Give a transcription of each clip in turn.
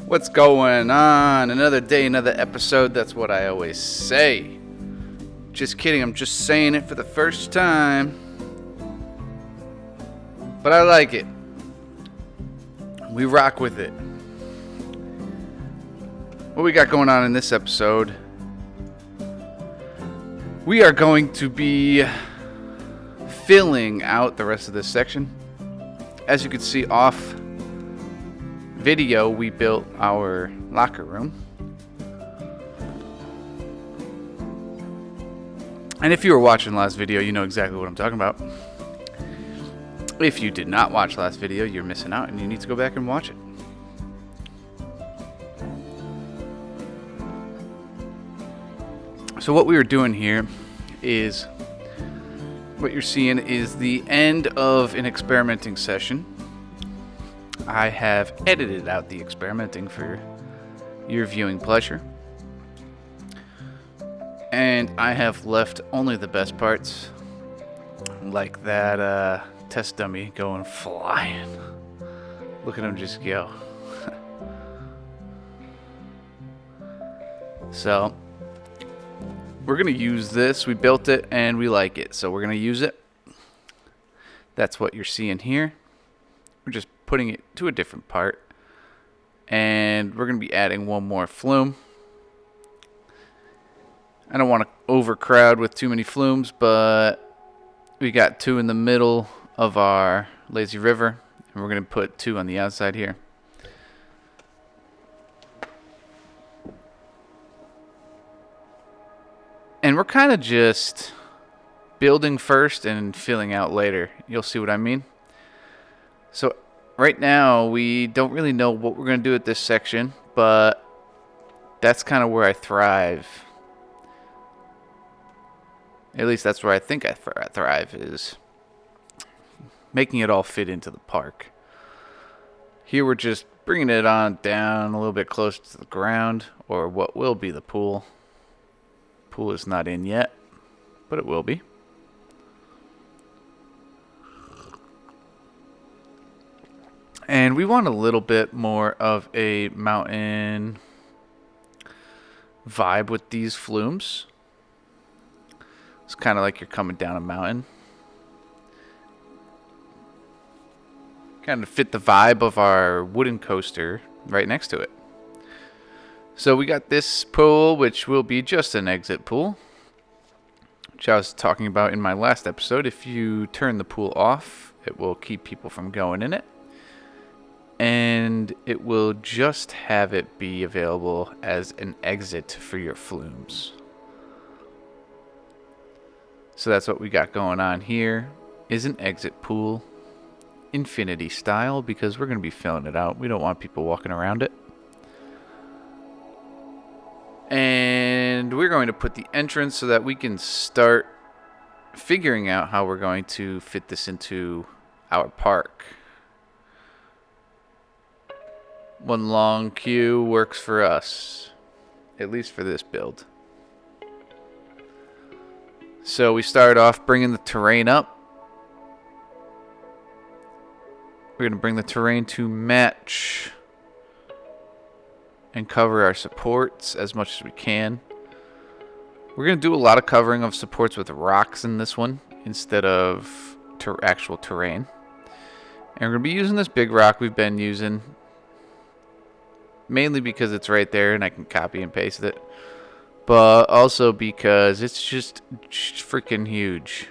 What's going on? Another day, another episode. That's what I always say. Just kidding, I'm just saying it for the first time. But I like it. We rock with it. What we got going on in this episode? We are going to be filling out the rest of this section. As you can see off video, we built our locker room. And if you were watching last video, you know exactly what I'm talking about. If you did not watch last video, you're missing out and you need to go back and watch it. So what we were doing here is, what you're seeing is the end of an experimenting session. I have edited out the experimenting for your viewing pleasure. And I have left only the best parts, like that test dummy going flying. Look at him just go. So, we're going to use this. We built it and we like it, so we're going to use it. That's what you're seeing here. We're just putting it to a different part. And we're going to be adding one more flume. I don't want to overcrowd with too many flumes, but we got two in the middle of our lazy river. And we're going to put two on the outside here. And we're kind of just building first and filling out later. You'll see what I mean. So right now, we don't really know what we're going to do at this section, but that's kind of where I thrive. At least that's where I think I thrive, is making it all fit into the park. Here we're just bringing it on down a little bit closer to the ground, or what will be the pool. Pool is not in yet, but it will be. And we want a little bit more of a mountain vibe with these flumes. It's kind of like you're coming down a mountain. Kind of fit the vibe of our wooden coaster right next to it. So we got this pool, which will be just an exit pool, which I was talking about in my last episode. If you turn the pool off, it will keep people from going in it. And it will just have it be available as an exit for your flumes. So that's what we got going on here, is an exit pool, infinity style, because we're going to be filling it out. We don't want people walking around it. And we're going to put the entrance so that we can start figuring out how we're going to fit this into our park. One long queue works for us, at least for this build. So we start off bringing the terrain up. We're going to bring the terrain to match and cover our supports as much as we can. We're going to do a lot of covering of supports with rocks in this one instead of actual terrain. And we're going to be using this big rock we've been using, mainly because it's right there and I can copy and paste it. But also because it's just freaking huge.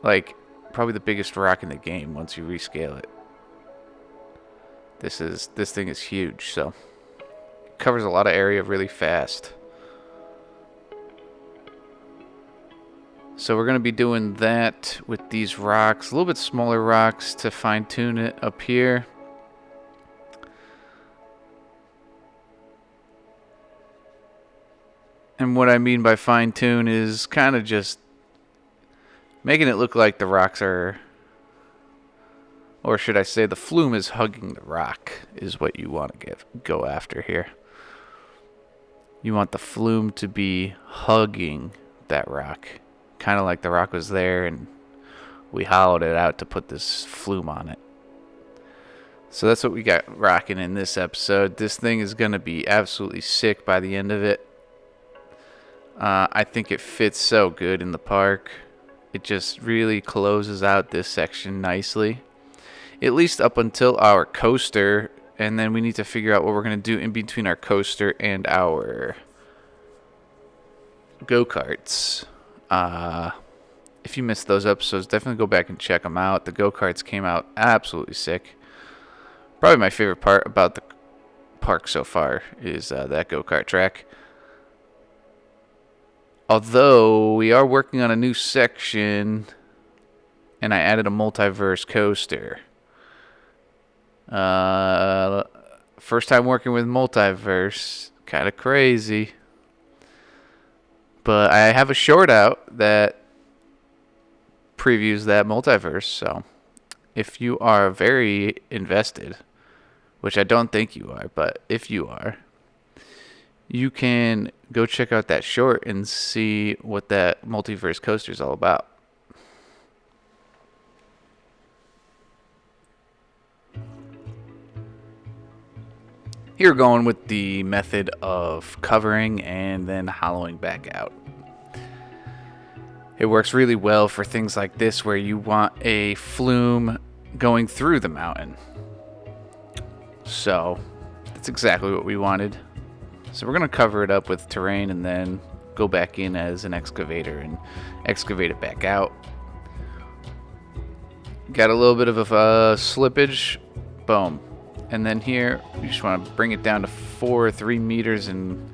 Like, probably the biggest rock in the game once you rescale it. This thing is huge, so it covers a lot of area really fast. So we're going to be doing that with these rocks, a little bit smaller rocks to fine tune it up here. And what I mean by fine tune is kind of just making it look like the rocks are, or should I say the flume is hugging the rock, is what you want to go after here. You want the flume to be hugging that rock. Kind of like the rock was there and we hollowed it out to put this flume on it. So that's what we got rocking in this episode. This thing is going to be absolutely sick by the end of it. I think it fits so good in the park. It just really closes out this section nicely. At least up until our coaster. And then we need to figure out what we're going to do in between our coaster and our go-karts. If you missed those episodes, definitely go back and check them out. The go-karts came out absolutely sick. Probably my favorite part about the park so far is that go-kart track. Although we are working on a new section, and I added a multiverse coaster. First time working with multiverse, kind of crazy. But I have a short out that previews that multiverse, so if you are very invested, which I don't think you are, but if you are, you can go check out that short and see what that multiverse coaster is all about. Here we're going with the method of covering and then hollowing back out. It works really well for things like this where you want a flume going through the mountain. So that's exactly what we wanted. So we're going to cover it up with terrain and then go back in as an excavator and excavate it back out. Got a little bit of a slippage. Boom. And then here, you just want to bring it down to 4 or 3 meters, and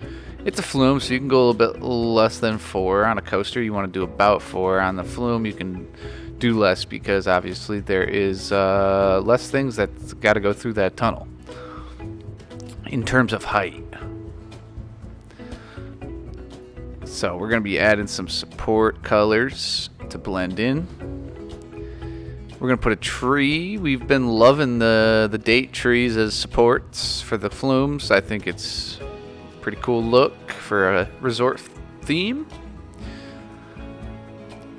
it's a flume, so you can go a little bit less than 4. On a coaster, you want to do about 4. On the flume, you can do less because obviously there is less things that's got to go through that tunnel in terms of height. So we're going to be adding some support colors to blend in. We're going to put a tree. We've been loving the date trees as supports for the flumes. I think it's a pretty cool look for a resort theme.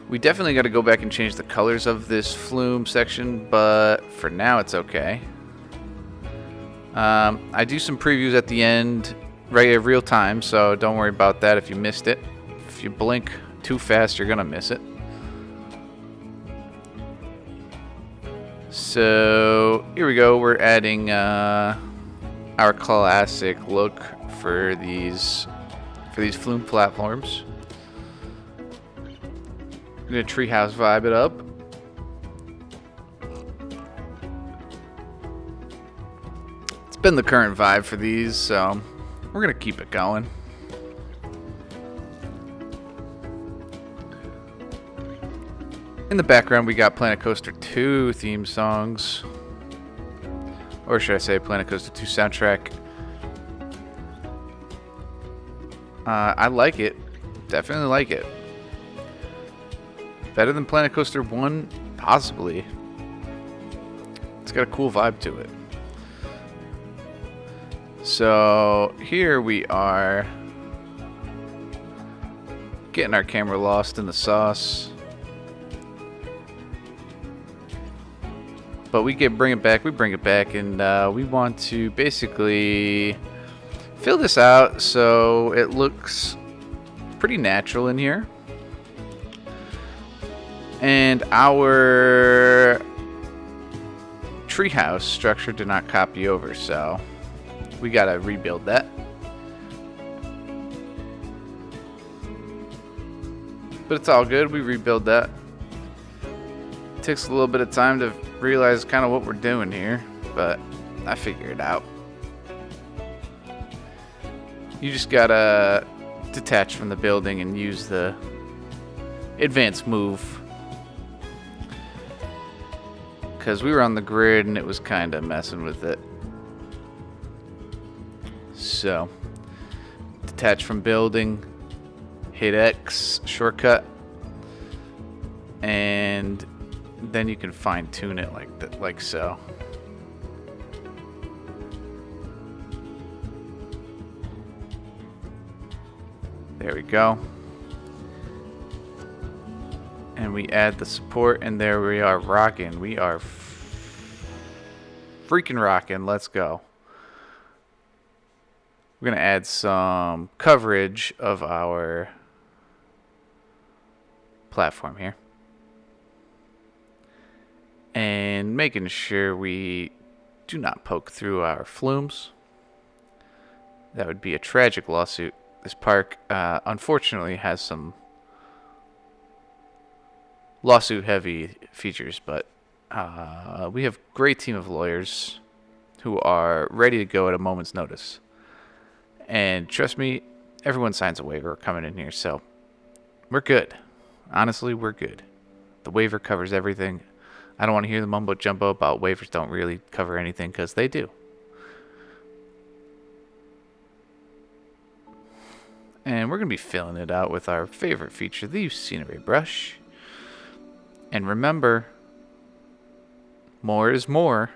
We definitely got to go back and change the colors of this flume section, but for now it's okay. I do some previews at the end, real time, so don't worry about that if you missed it. If you blink too fast, you're going to miss it. So here we go. We're adding our classic look for these flume platforms. I'm gonna treehouse vibe it up. It's been the current vibe for these, so we're gonna keep it going. In the background, we got Planet Coaster 2 theme songs. Or should I say Planet Coaster 2 soundtrack. I like it. Definitely like it. Better than Planet Coaster 1? Possibly. It's got a cool vibe to it. So, here we are. Getting our camera lost in the sauce. But we can bring it back. We bring it back, and we want to basically fill this out so it looks pretty natural in here. And our treehouse structure did not copy over, so we gotta rebuild that. But it's all good. We rebuild that. It takes a little bit of time to realize kind of what we're doing here, but I figure it out. You just gotta detach from the building and use the advanced move, because we were on the grid and it was kind of messing with it. So detach from building, hit X shortcut, and then you can fine tune it like so. There we go. And we add the support, and there we are rocking. We are freaking rocking. Let's go. We're going to add some coverage of our platform here. And making sure we do not poke through our flumes. That would be a tragic lawsuit. This park, unfortunately, has some lawsuit-heavy features, but we have a great team of lawyers who are ready to go at a moment's notice. And trust me, everyone signs a waiver coming in here, so we're good. Honestly, we're good. The waiver covers everything. I don't want to hear the mumbo-jumbo about waivers don't really cover anything, because they do. And we're going to be filling it out with our favorite feature, the scenery brush. And remember, more is more.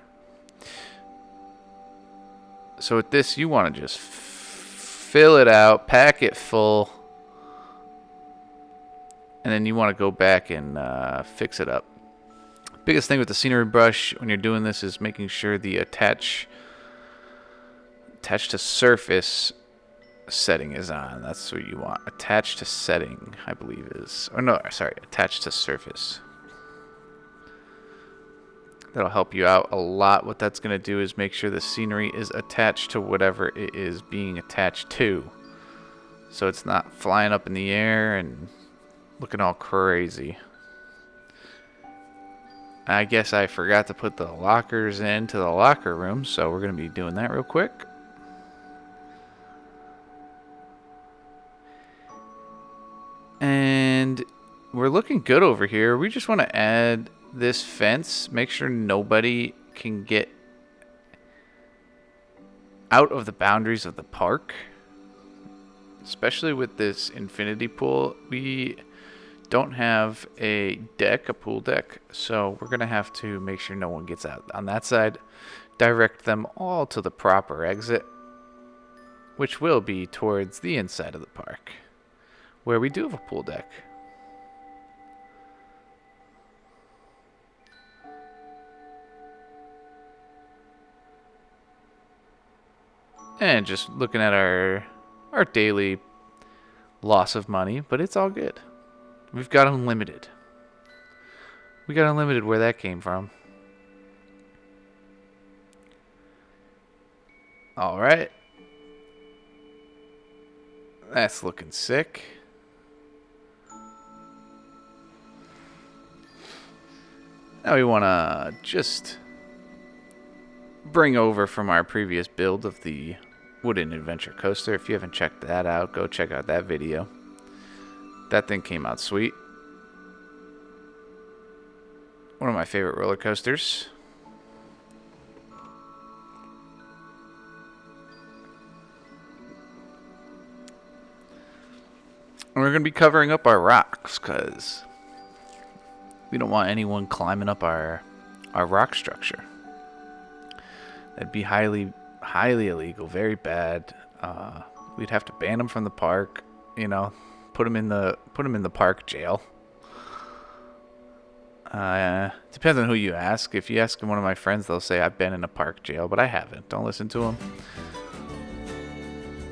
So with this, you want to just fill it out, pack it full. And then you want to go back and fix it up. Biggest thing with the scenery brush when you're doing this is making sure the attach to surface setting is on. That's what you want. Attach to setting, I believe is. Oh no, sorry, attach to surface. That'll help you out a lot. What that's going to do is make sure the scenery is attached to whatever it is being attached to. So it's not flying up in the air and looking all crazy. I guess I forgot to put the lockers into the locker room, so we're going to be doing that real quick. And we're looking good over here. We just want to add this fence, make sure nobody can get out of the boundaries of the park. Especially with this infinity pool, we don't have a deck, a pool deck, so we're going to have to make sure no one gets out on that side. Direct them all to the proper exit, which will be towards the inside of the park, where we do have a pool deck. And just looking at our daily loss of money, but it's all good. We've got unlimited. We got unlimited where that came from. All right. That's looking sick. Now we want to just bring over from our previous build of the wooden adventure coaster. If you haven't checked that out, go check out that video. That thing came out sweet. One of my favorite roller coasters. And we're going to be covering up our rocks because we don't want anyone climbing up our rock structure. That'd be highly illegal, very bad. We'd have to ban them from the park, you know. Put them in the park jail. Depends on who you ask. If you ask one of my friends, they'll say I've been in a park jail, but I haven't. Don't listen to them.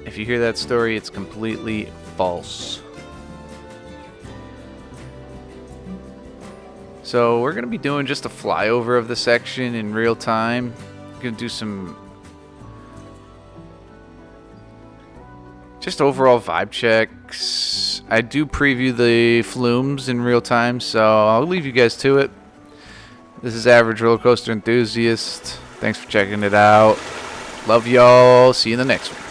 If you hear that story, it's completely false. So we're gonna be doing just a flyover of the section in real time. We're gonna do some just overall vibe checks. I do preview the flumes in real time, so I'll leave you guys to it. This is Average Roller Coaster Enthusiast. Thanks for checking it out. Love y'all. See you in the next one.